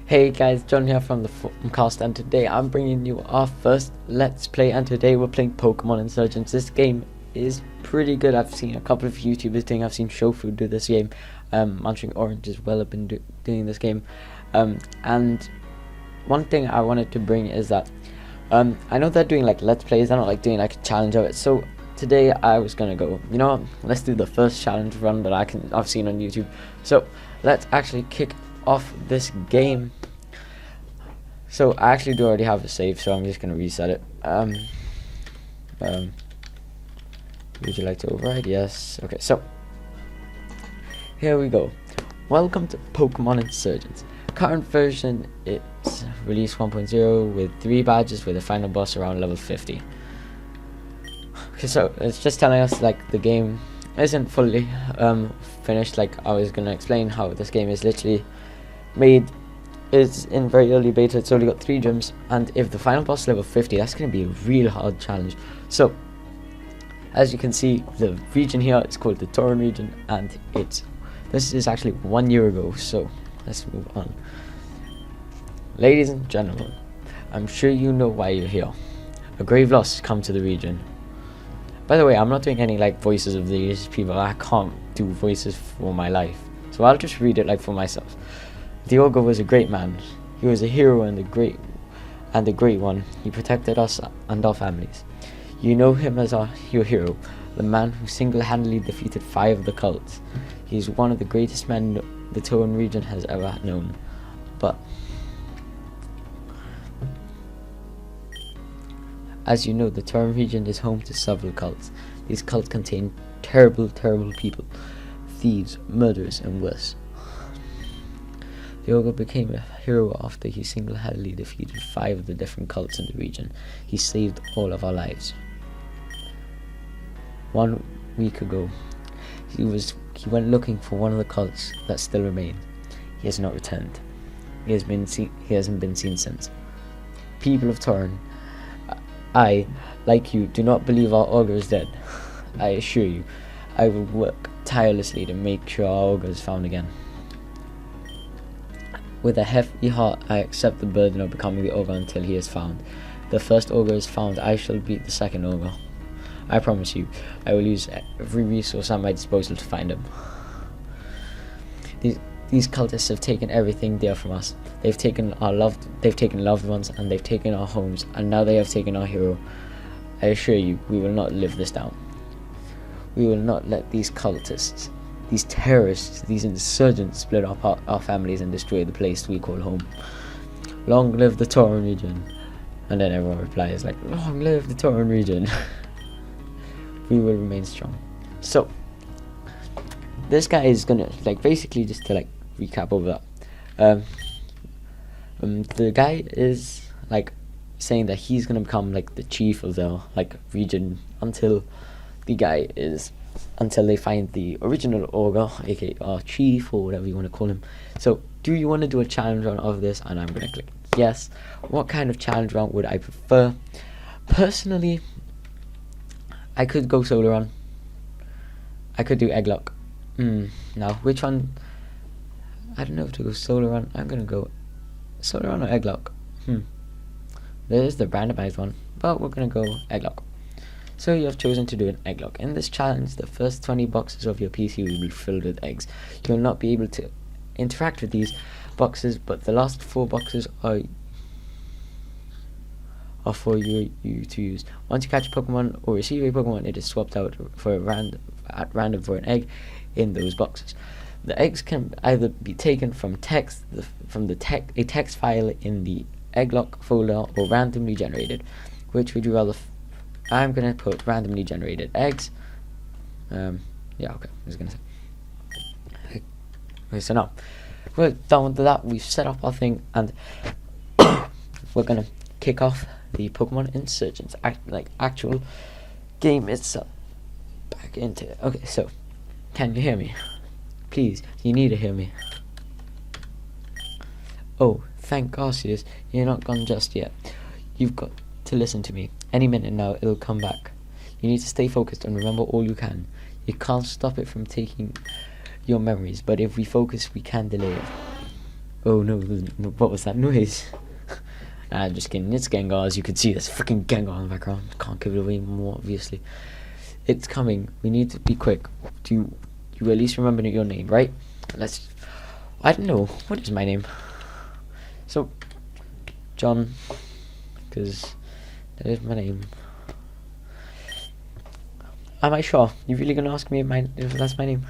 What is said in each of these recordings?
Hey guys, John here from the Formcast, and today I'm bringing you our first Let's Play, and today we're playing Pokemon Insurgence. This game is pretty good. I've seen a couple of YouTubers doing, I've seen Shofu do this game, Answering Orange as well have been doing this game, and one thing I wanted to bring is that, I know they're doing like Let's Plays, they're not like doing like a challenge of it, so today I was gonna go, you know what, let's do the first challenge run that I've seen on YouTube. So let's actually kick off this game. So I actually do already have a save, so I'm just gonna reset it. Would you like to override? Yes. Okay, so here we go. Welcome to Pokemon Insurgence. Current version, it's release 1.0 with 3 badges with a final boss around level 50. Okay, so it's just telling us like the game isn't fully finished. Like I was gonna explain how this game is literally made. It's in very early beta. It's only got 3 gyms, and if the final boss is level 50, that's going to be a real hard challenge. So as you can see, the region here is called the Tauran region, and this is actually 1 year ago. So let's move on. Ladies and gentlemen, I'm sure you know why you're here. A grave loss has come to the region. By the way, I'm not doing any like voices of these people. I can't do voices for my life, so I'll just read it like for myself. The ogre was a great man. He was a hero and a great one. He protected us and our families. You know him as your hero, the man who single-handedly defeated 5 of the cults. He's one of the greatest men the Tauran region has ever known. But as you know, the Tauran region is home to several cults. These cults contain terrible people, thieves, murderers, and worse. The ogre became a hero after he single-handedly defeated 5 of the different cults in the region. He saved all of our lives. 1 week ago, he went looking for one of the cults that still remained. He has not returned. He hasn't been seen since. People of Tauran, I, like you, do not believe our ogre is dead. I assure you, I will work tirelessly to make sure our ogre is found again. With a heavy heart, I accept the burden of becoming the ogre until he is found. The first ogre is found, I shall be the second ogre. I promise you, I will use every resource at my disposal to find him. These cultists have taken everything dear from us. They've taken loved ones, and they've taken our homes, and now they have taken our hero. I assure you, we will not live this down. We will not let these cultists, these terrorists, these insurgents split up our families and destroy the place we call home. Long live the Tauran region. And then everyone replies like, long live the Tauran region. We will remain strong. So this guy is gonna like basically, just to like recap over that, the guy is like saying that he's gonna become like the chief of the like region until they find the original ogre, aka our chief, or whatever you want to call him. So do you want to do a challenge round of this? And I'm going to click yes. What kind of challenge round would I prefer? Personally, I could go solo run. I could do Egglocke. Now which one? I don't know if to go solo run. I'm going to go solo run or Egglocke. There is the randomized one, but we're going to go Egglocke. So you have chosen to do an Egglocke. In this challenge, the first 20 boxes of your PC will be filled with eggs. You will not be able to interact with these boxes, but the last 4 boxes are for you to use. Once you catch a Pokemon or receive a Pokemon, it is swapped out at random for an egg in those boxes. The eggs can either be taken from a text file in the Egglocke folder, or randomly generated. Which would you rather? I'm gonna put randomly generated eggs. Yeah, okay, I was gonna say. Okay, so now we're done with that. We've set up our thing, and we're gonna kick off the Pokemon Insurgence actual game itself. Back into it. Okay, so can you hear me? Please, you need to hear me. Oh, thank Arceus, you're not gone just yet. You've got to listen to me. Any minute now, it'll come back. You need to stay focused and remember all you can. You can't stop it from taking your memories, but if we focus, we can delay it. Oh no, what was that noise? Just kidding, it's Gengar. As you can see, there's freaking Gengar in the background. Can't give it away more, obviously. It's coming. We need to be quick. Do you at least remember your name, right? I don't know. What is my name? So, John, because that is my name. Am I sure? You really gonna ask me if that's my name?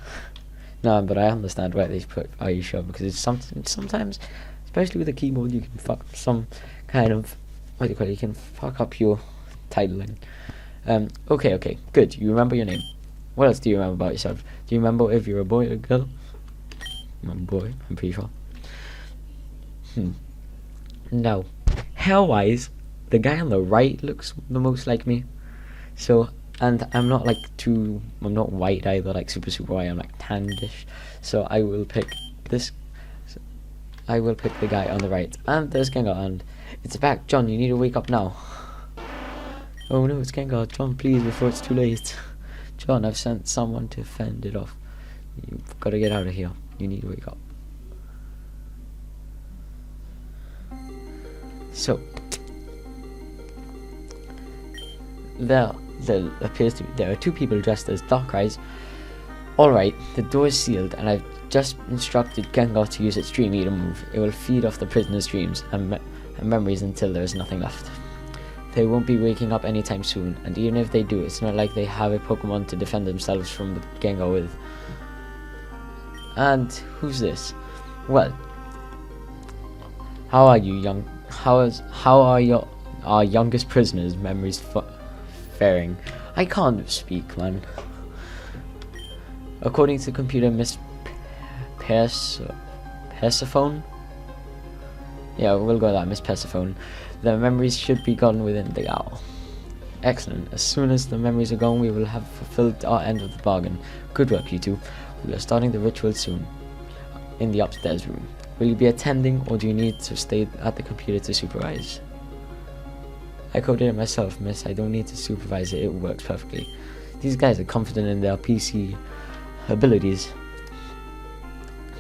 No, but I understand why they put "Are you sure?" because it's sometimes, especially with a keyboard, you can fuck some kind of you can fuck up your titling. Okay, good. You remember your name. What else do you remember about yourself? Do you remember if you're a boy or a girl? I'm a boy. I'm pretty sure. Now, hair-wise, the guy on the right looks the most like me. So, and I'm not I'm not white either, like super white. I'm like tannish. So I will pick this. I will pick the guy on the right. And there's Gengar, and it's back. John, you need to wake up now. Oh no, it's Gengar. John, please, before it's too late. John, I've sent someone to fend it off. You've got to get out of here. You need to wake up. So, there are two people dressed as Darkrai's. Alright, the door is sealed, and I've just instructed Gengar to use its Dream Eater move. It will feed off the prisoner's dreams and memories until there is nothing left. They won't be waking up anytime soon, and even if they do, it's not like they have a Pokemon to defend themselves from Gengar with. And who's this? Well, how are you, how are our youngest prisoners' memories faring? I can't speak, man. According to computer, Miss Persephone. Yeah, we'll go with that, Miss Persephone. The memories should be gone within the hour. Excellent. As soon as the memories are gone, we will have fulfilled our end of the bargain. Good work, you two. We are starting the ritual soon. In the upstairs room. Will you be attending, or do you need to stay at the computer to supervise? I coded it myself, miss. I don't need to supervise it. It works perfectly. These guys are confident in their PC abilities.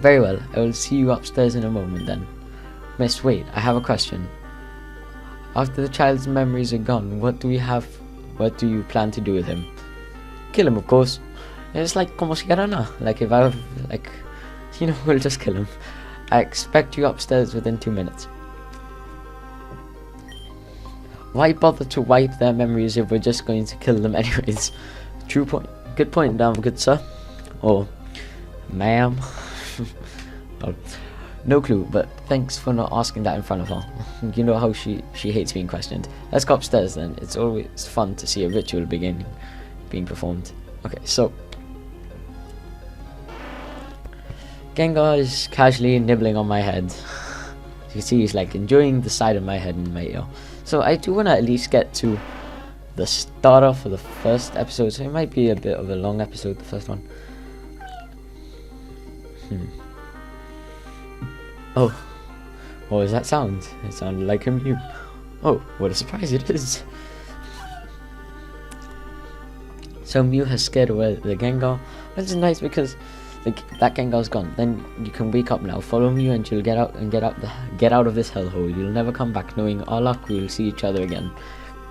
Very well. I will see you upstairs in a moment then. Miss, wait. I have a question. After the child's memories are gone, what do you plan to do with him? Kill him, of course. It's like como si era nada. Like if I we'll just kill him. I expect you upstairs within 2 minutes. Why bother to wipe their memories if we're just going to kill them anyways? True point. Good point, good sir. Or ma'am. Oh, no clue, but thanks for not asking that in front of her. You know how she hates being questioned. Let's go upstairs then. It's always fun to see a ritual being performed. Okay, so Gengar is casually nibbling on my head. As you can see, he's like enjoying the side of my head and my ear. So I do want to at least get to the starter for the first episode. So it might be a bit of a long episode, the first one. Oh, what was that sound? It sounded like a Mew. Oh, what a surprise it is. So Mew has scared away the Gengar. Which is nice because that Gengar's gone. Then you can wake up now, follow Mew, and you'll get out of this hellhole. You'll never come back. Knowing our luck, we'll see each other again.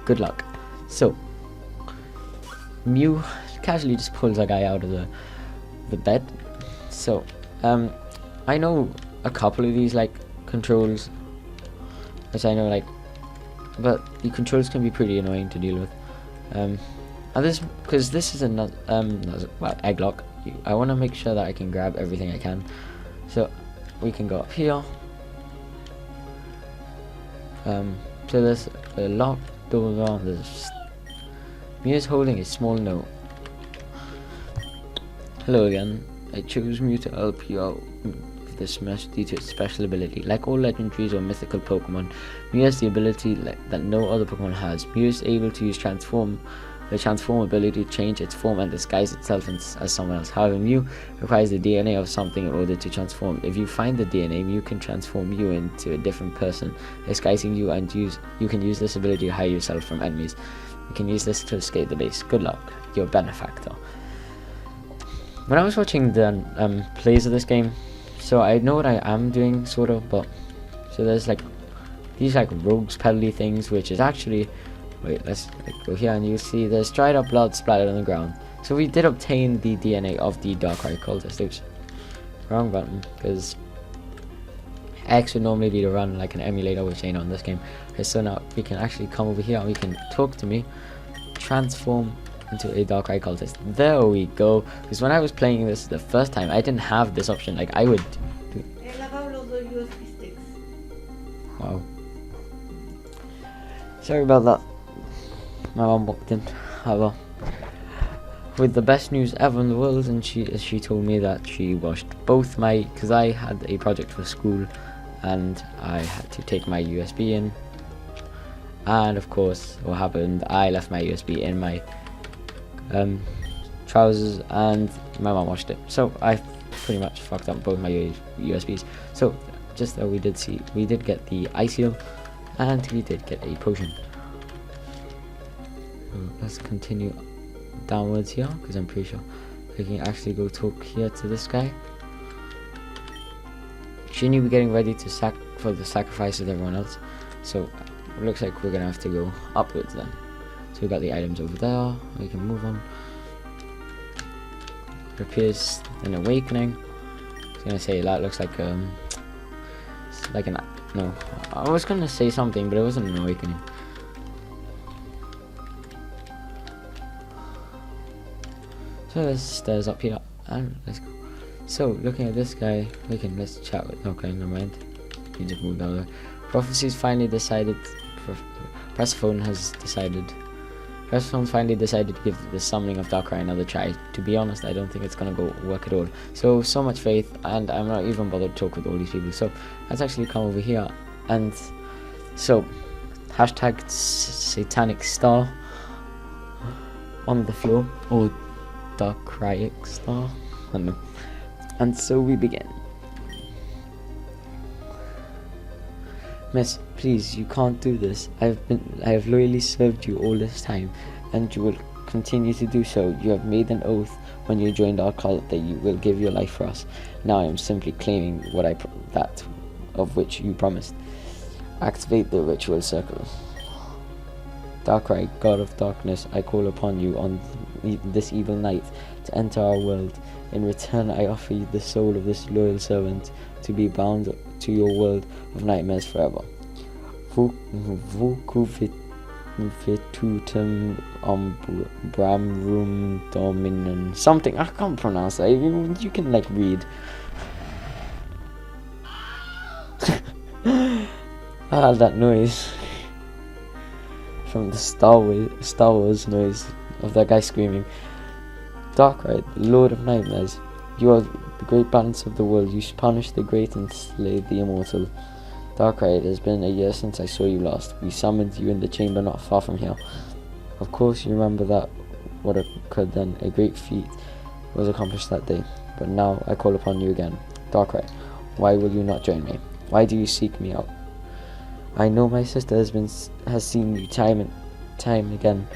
Good luck. So Mew casually just pulls a guy out of the bed. So I know a couple of these controls, as I know but the controls can be pretty annoying to deal with. And because this is another Egglocke. I want to make sure that I can grab everything I can. So we can go up here. So there's a locked door. There's Mew is holding a small note. Hello again. I chose Mew to help you out with this mess due to its special ability. Like all legendaries or mythical Pokemon, Mew has the ability that no other Pokemon has. Mew is able to use the transform ability to change its form and disguise itself as someone else. However, Mew requires the DNA of something in order to transform. If you find the DNA, Mew can transform you into a different person, disguising you, and you can use this ability to hide yourself from enemies. You can use this to escape the base. Good luck, your benefactor. When I was watching the plays of this game, So I know what I am doing, sort of, but so there's like these like rogues pebbly things, which is actually, wait, let's go here and you see there's dried up blood splattered on the ground. So we did obtain the DNA of the Darkrai cultist. Oops, wrong button, because X would normally be to run like an emulator, which ain't on this game. Okay, so now we can actually come over here and we can talk to me, transform into a Darkrai cultist. There we go. Because when I was playing this the first time, I didn't have this option. Like I would do. USB sticks. Wow. Sorry about that. My mom walked in. However, with the best news ever in the world, and she told me that she washed both my, because I had a project for school and I had to take my USB in, and of course what happened, I left my USB in my trousers and my mom washed it, so I pretty much fucked up both my USBs. So just we did get the ice heal and we did get a potion. So let's continue downwards here, because I'm pretty sure we can actually go talk here to this guy. Shouldn't you be getting ready to for the sacrifice of everyone else? So it looks like we're gonna have to go upwards then. So we've got the items over there, we can move on. Appears an awakening. I was gonna say that looks like like an, no, I was gonna say something but it wasn't an awakening. So there's stairs up here and let's go. So looking at this guy, let's chat with, okay, never mind, you just moved out. Prophecy's finally decided, Pressphone finally decided to give the summoning of Darkrai another try. To be honest, I don't think it's gonna work at all. So much faith, and I'm not even bothered to talk with all these people. So let's actually come over here, and so hashtag satanic star on the floor, or Darkrai star, I don't know. And so we begin. Miss, please, you can't do this. I have loyally served you all this time, and you will continue to do so. You have made an oath when you joined our cult that you will give your life for us. Now I am simply claiming that of which you promised. Activate the ritual circle. Darkrai, God of Darkness, I call upon you on this evil night to enter our world. In return, I offer you the soul of this loyal servant to be bound to your world of nightmares forever. Vocu vitutum bramrum dominum. Something, I can't pronounce that. You can like read. That noise from the Star Wars noise of that guy screaming. Darkrai, the Lord of Nightmares, you are the great balance of the world. You punish the great and slay the immortal. Darkrai, it has been a year since I saw you last. We summoned you in the chamber not far from here. Of course you remember that what occurred then. A great feat was accomplished that day. But now I call upon you again. Darkrai, why will you not join me? Why do you seek me out? I know my sister has seen you time and time again.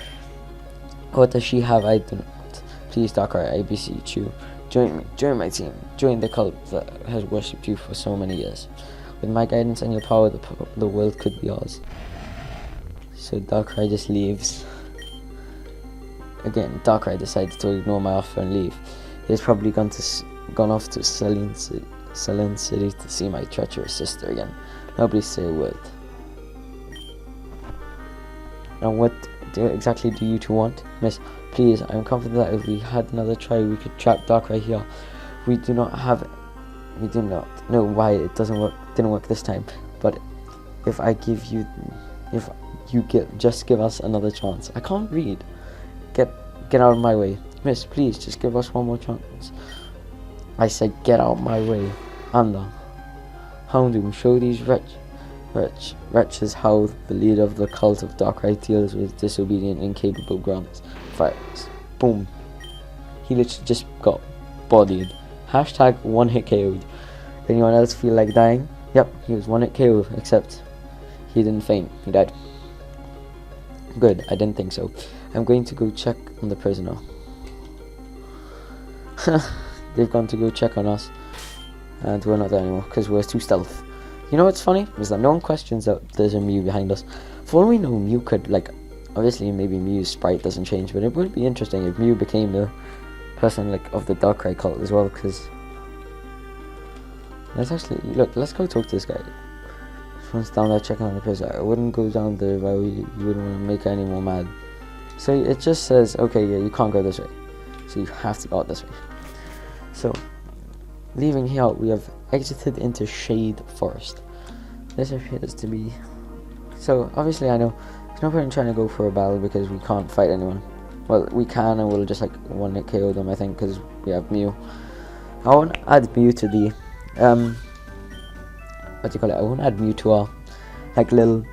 What does she have I do not? Please, Darkrai, I beseech you, join me, join my team, join the cult that has worshipped you for so many years. With my guidance and your power, the world could be ours. So Darkrai just leaves. Again, Darkrai decided to ignore my offer and leave. He's probably gone off to Selene City to see my treacherous sister again. Nobody say a word. Now what exactly do you two want? Miss, please, I am confident that if we had another try, we could trap Darkrai here. We do not know why it didn't work this time. But if you just give us another chance. I can't read. Get out of my way, Miss. Please, just give us one more chance. I said, get out of my way. Anda, Houndoom, show these wretches how the leader of the cult of Darkrai deals with disobedient, incapable grunts. Fires. Boom. He literally just got bodied. Hashtag one hit KO'd. Anyone else feel like dying? Yep, he was one hit KO'd, except he didn't faint. He died. Good, I didn't think so. I'm going to go check on the prisoner. They've gone to go check on us. And we're not there anymore because we're too stealth. You know what's funny? Is that no one questions that there's a Mew behind us. For all we know, Mew could, like, obviously maybe Mew's sprite doesn't change, but it would be interesting if Mew became the person, like, of the Darkrai cult as well, because... Let's actually, look, let's go talk to this guy. This one's down there checking on the place. I wouldn't go down there if you wouldn't want to make her any more mad. So it just says, okay, yeah, you can't go this way. So you have to go out this way. So, leaving here, we have exited into Shade Forest. This appears to be... So, obviously I know, there's no point in trying to go for a battle because we can't fight anyone. Well, we can, and we'll just, like, one-hit KO them, I think, because we have Mew. I won't add Mew to the... what do you call it? I won't add Mew to our, like, little...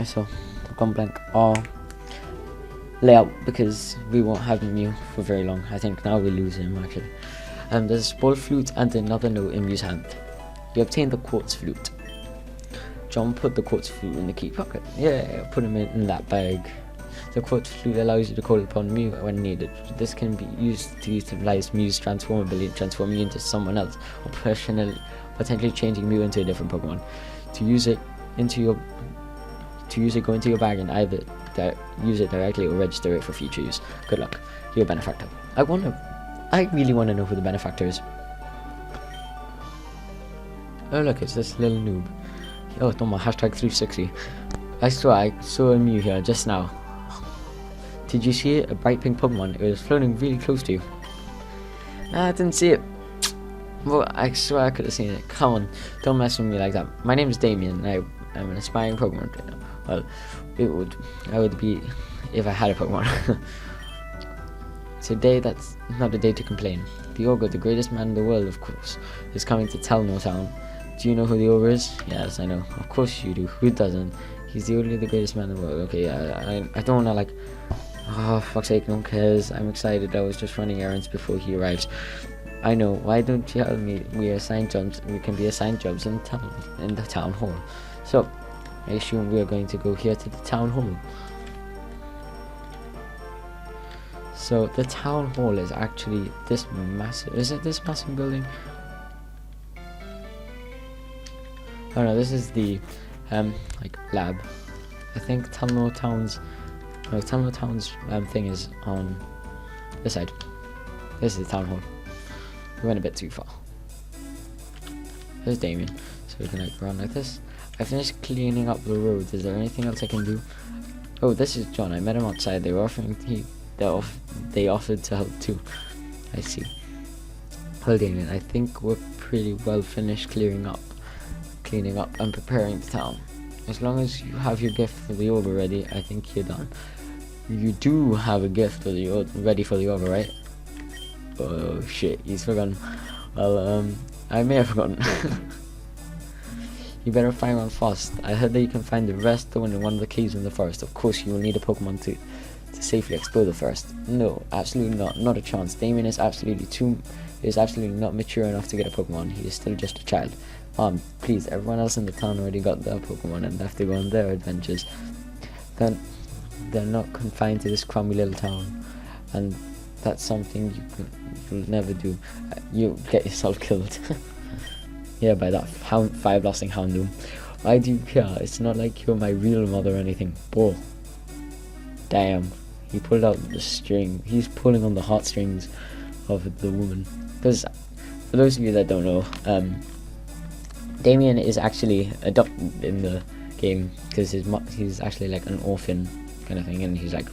So, I've gone blank. Our layout, because we won't have Mew for very long. I think now we lose him, actually. There's a small flute and another note in Mew's hand. You obtain the quartz flute. John put the quartz flute in the key pocket. Yeah, put him in that bag. The quartz flute allows you to call upon Mew when needed. This can be used to utilize Mew's transformability and transform you into someone else, or potentially changing Mew into a different Pokemon. To use it, go into your bag and either use it directly or register it for future use. Good luck. Your benefactor. I really want to know who the benefactor is. Oh look, it's this little noob. Oh, it's on my hashtag 360. I swear I saw a Mew here just now. Did you see it? A bright pink Pokemon. It was floating really close to you. I didn't see it. Well, I swear I could have seen it. Come on, don't mess with me like that. My name is Damien, and I'm an aspiring Pokemon trainer. Well, I would be if I had a Pokemon. Today, that's not a day to complain. The Ogre, the greatest man in the world, of course, is coming to Telno Town. Do you know who the Ogre is? Yes, I know. Of course you do. Who doesn't? He's the greatest man in the world. Okay, I don't wanna, like... Oh, fuck's sake, no one cares. I'm excited. I was just running errands before he arrives. I know. Why don't you tell me we are assigned jobs? We can be assigned jobs in the town hall. So, I assume we are going to go here to the town hall. So the town hall is actually this massive. Is it this massive building? Oh no, this is the like lab. I think Telno Town's thing is on this side. This is the town hall. We went a bit too far. There's Damien, so we can like run like this. I finished cleaning up the roads. Is there anything else I can do? Oh, this is John. I met him outside. They were offering they offered to help too. I see. Well, Damien, I think we're pretty well finished cleaning up and preparing the town. As long as you have your gift for the Ogre ready, I think you're done. You do have a gift for the ready for the Ogre, right? Oh shit, he's forgotten. Well, I may have forgotten. You better find one fast. I heard that you can find the rest in one of the caves in the forest. Of course, you will need a Pokemon to safely explore the forest. No, absolutely not a chance. Damien is absolutely not mature enough to get a Pokemon. He is still just a child. Please, everyone else in the town already got their Pokemon and have to go on their adventures. They're not confined to this crummy little town, and that's something you'll never do. You get yourself killed. Yeah, by that fire-blasting Houndoom. Why do you care? It's not like you're my real mother or anything. Whoa. Damn. He pulled out the string. He's pulling on the heartstrings of the woman. Because, for those of you that don't know, Damien is actually adopted in the game because he's actually like an orphan kind of thing, and he's like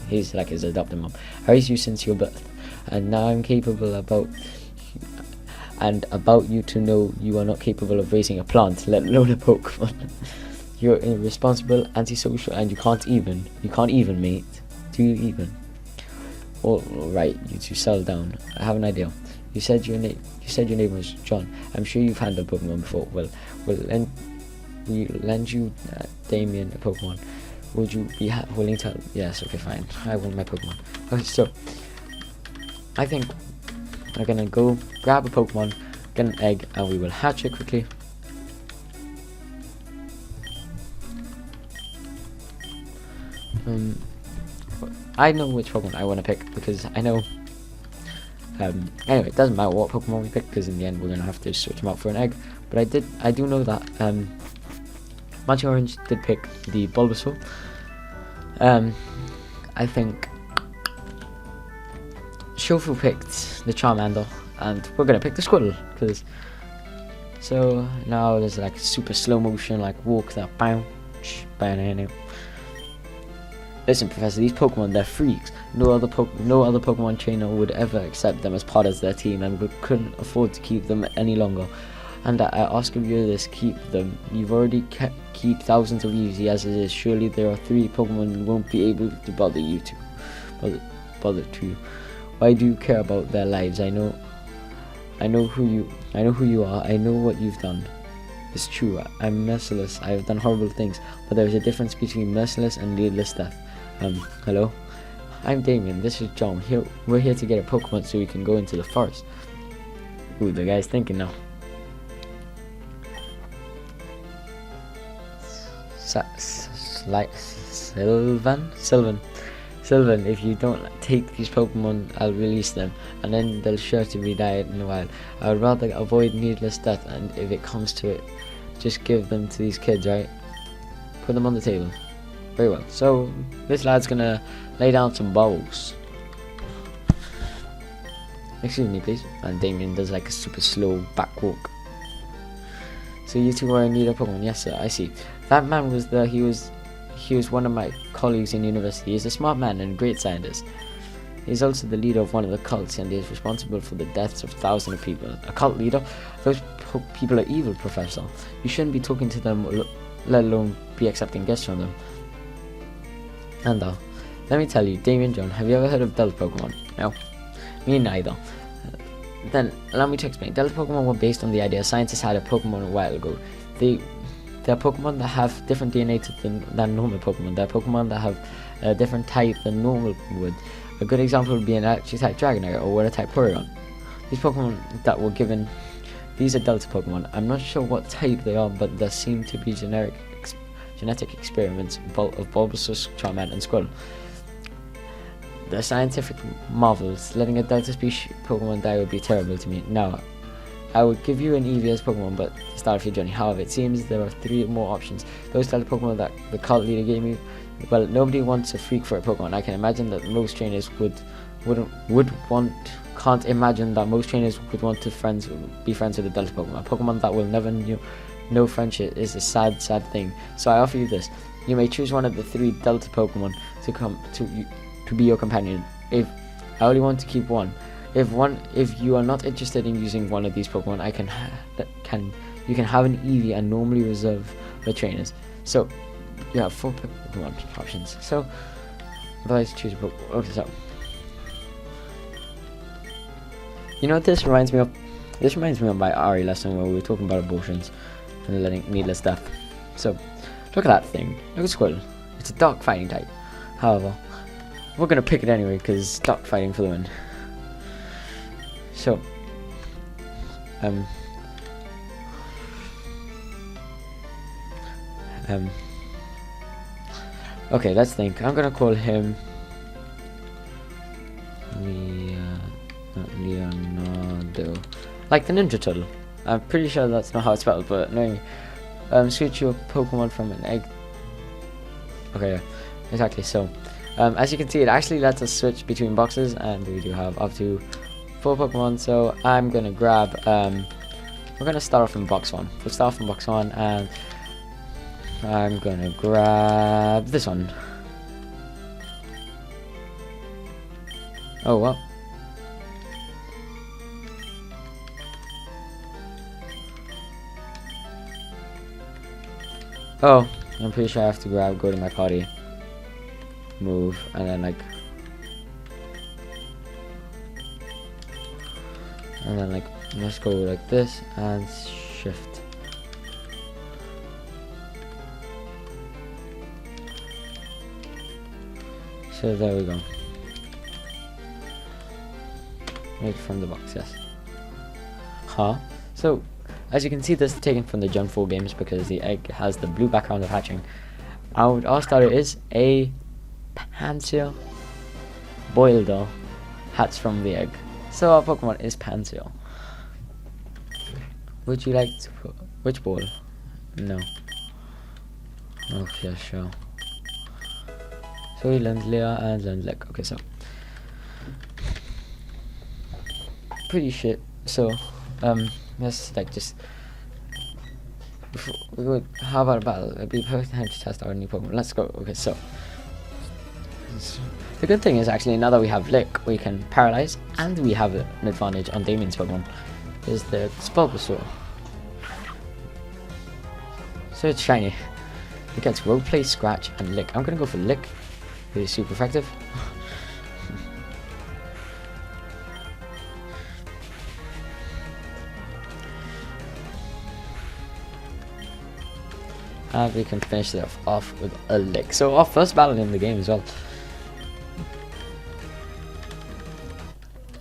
his adopted mom. I raised you since your birth, and now I'm capable about you to know you are not capable of raising a plant, let alone a Pokemon. You're irresponsible, antisocial, and you can't even, mate. Do you even? All right, you two settle down. I have an idea. You said your name was John. I'm sure you've handled Pokemon before. Well, we lend you Damien a Pokemon. Would you be willing to help? Yes. Okay, fine. I want my Pokemon. Okay, so I think we're gonna go grab a Pokemon, get an egg, and we will hatch it quickly. I know which Pokemon I want to pick because I know Anyway, it doesn't matter what Pokemon we pick, because in the end we're gonna have to switch them out for an egg. But I do know that Magic Orange did pick the Bulbasaur. I think Shofu picked the Charmander, and we're gonna pick the Squirtle, because. So now there's like super slow motion, like walk that bounce, banana. Listen, Professor, these Pokemon, they're freaks. No other Pokemon trainer would ever accept them as part of their team, and we couldn't afford to keep them any longer. And I ask of you this, keep them. You've already keep thousands of Eevee as it is. Surely there are 3 Pokemon you won't be able to bother you to. Bother to. Why do you care about their lives? I know who you are. I know what you've done. It's true. I'm merciless. I have done horrible things, but there is a difference between merciless and needless death. Hello? I'm Damien. This is John. We're here to get a Pokemon so we can go into the forest. Ooh, the guy's thinking now. Sylvan, if you don't take these Pokemon, I'll release them, and then they'll sure to be died in a while. I would rather avoid needless death, and if it comes to it, just give them to these kids, right? Put them on the table. Very well. So, this lad's gonna lay down some balls. Excuse me, please. And Damien does like a super slow back walk. So you two are in need of Pokemon? Yes, sir, I see. That man was he was one of my colleagues in university. He's a smart man and a great scientist. He's also the leader of one of the cults, and he is responsible for the deaths of thousands of people. A cult leader? Those people are evil, Professor. You shouldn't be talking to them, let alone be accepting gifts from them. And let me tell you, Damien John, have you ever heard of Delta Pokemon? No? Me neither. Then, allow me to explain. Delta Pokemon were based on the idea scientists had a Pokemon a while ago. They're Pokemon that have different DNA than normal Pokemon. They're Pokemon that have a different type than normal would. A good example would be an electric type Dragonite or water type Porygon. These Pokemon that were given, these are Delta Pokemon. I'm not sure what type they are, but there seem to be genetic experiments of Bulbasaur, Charmander, and Squirtle. They're scientific marvels. Letting a Delta species Pokemon die would be terrible to me. Now, I would give you an Eevee as Pokemon, but to start off your journey. However, it seems there are 3 more options. Those Delta Pokemon that the cult leader gave me, well, nobody wants a freak for a Pokemon. I can imagine that most trainers can't imagine that most trainers would want to be friends with a Delta Pokemon. A Pokemon that will never know friendship is a sad thing. So I offer you this. You may choose one of the 3 Delta Pokemon to be your companion. If I only want to keep one. If you are not interested in using one of these Pokemon, you can have an Eevee and normally reserve for trainers. So you have 4 Pokemon options. So advise choose a Pokemon. Okay, so you know what this reminds me of? This reminds me of my RE lesson where we were talking about abortions and letting needless death. So look at that thing. Look at Squirtle. It's a dark fighting type. However, we're gonna pick it anyway because dark fighting for the win. So, okay, let's think. I'm gonna call him Leonardo, like the Ninja Turtle. I'm pretty sure that's not how it's spelled, but anyway, switch your Pokemon from an egg. Okay, yeah, exactly. So, as you can see, it actually lets us switch between boxes, and we do have up to 4 Pokemon. So I'm gonna grab. We're gonna start off in box 1. We'll start off in box 1, and I'm gonna grab this one. Oh, what? Oh, I'm pretty sure I have to go to my party, move, and then let's go like this and shift. So there we go. Right from the box, yes. So as you can see, this is taken from the Gen 4 games because the egg has the blue background of hatching. Our starter is a Panzer Boilder hatched from the egg. So our Pokemon is Panseal. Would you like to put which ball? No. Okay, sure. So he learns Leer and learns Lick. Okay, so pretty shit. So let's like just we would how about a battle? It'd be perfect time to test our new Pokemon. Let's go. Okay, so the good thing is actually now that we have Lick, we can paralyze, and we have an advantage on Damien's Pokemon. Is the Bulbasaur. So it's shiny. It gets Roleplay, Scratch, and Lick. I'm gonna go for Lick. It is super effective. And we can finish it off with a Lick. So our first battle in the game as well.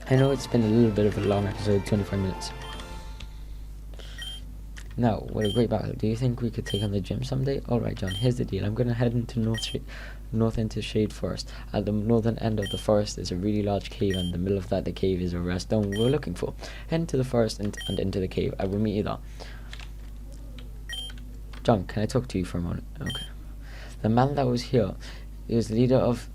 I know it's been a little bit of a long episode, 25 minutes. Now, what a great battle. Do you think we could take on the gym someday? Alright, John, here's the deal. I'm going to head into north into Shade Forest. At the northern end of the forest is a really large cave, and in the middle of that, the cave is a rare stone we're looking for. Head into the forest and into the cave. I will meet you there. John, can I talk to you for a moment? Okay. The man that was here, he was leader of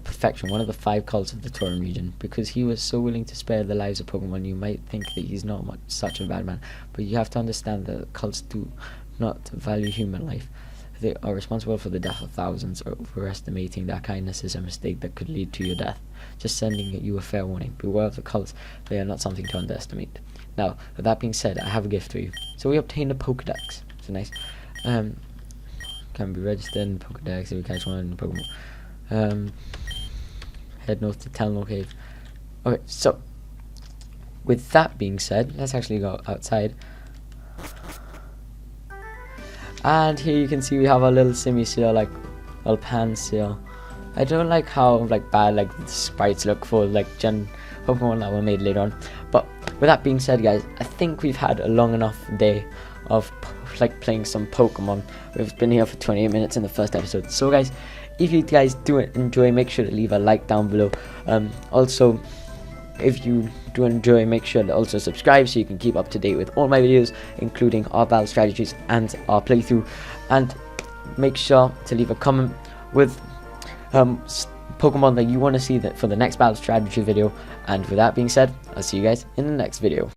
Perfection, one of the 5 cults of the Tauran region. Because he was so willing to spare the lives of Pokemon, you might think that he's not such a bad man, but you have to understand that cults do not value human life. They are responsible for the death of thousands. Overestimating their kindness is a mistake that could lead to your death. Just sending you a fair warning. Beware of the cults. They are not something to underestimate. Now, with that being said, I have a gift for you. So we obtained a Pokedex. So nice. Can be registered in Pokedex if we catch one in the Pokemon. Head north to Telno Cave. Okay, so with that being said, let's actually go outside. And here you can see we have our little Simiseal, like little Panseal. I don't like how like bad like the sprites look for like gen Pokemon that were made later on. But with that being said, guys, I think we've had a long enough day of like playing some Pokemon. We've been here for 28 minutes in the first episode. So guys, if you guys do enjoy, make sure to leave a like down below. Also, if you do enjoy, make sure to also subscribe so you can keep up to date with all my videos, including our battle strategies and our playthrough. And make sure to leave a comment with Pokemon that you want to see for the next battle strategy video. And with that being said, I'll see you guys in the next video.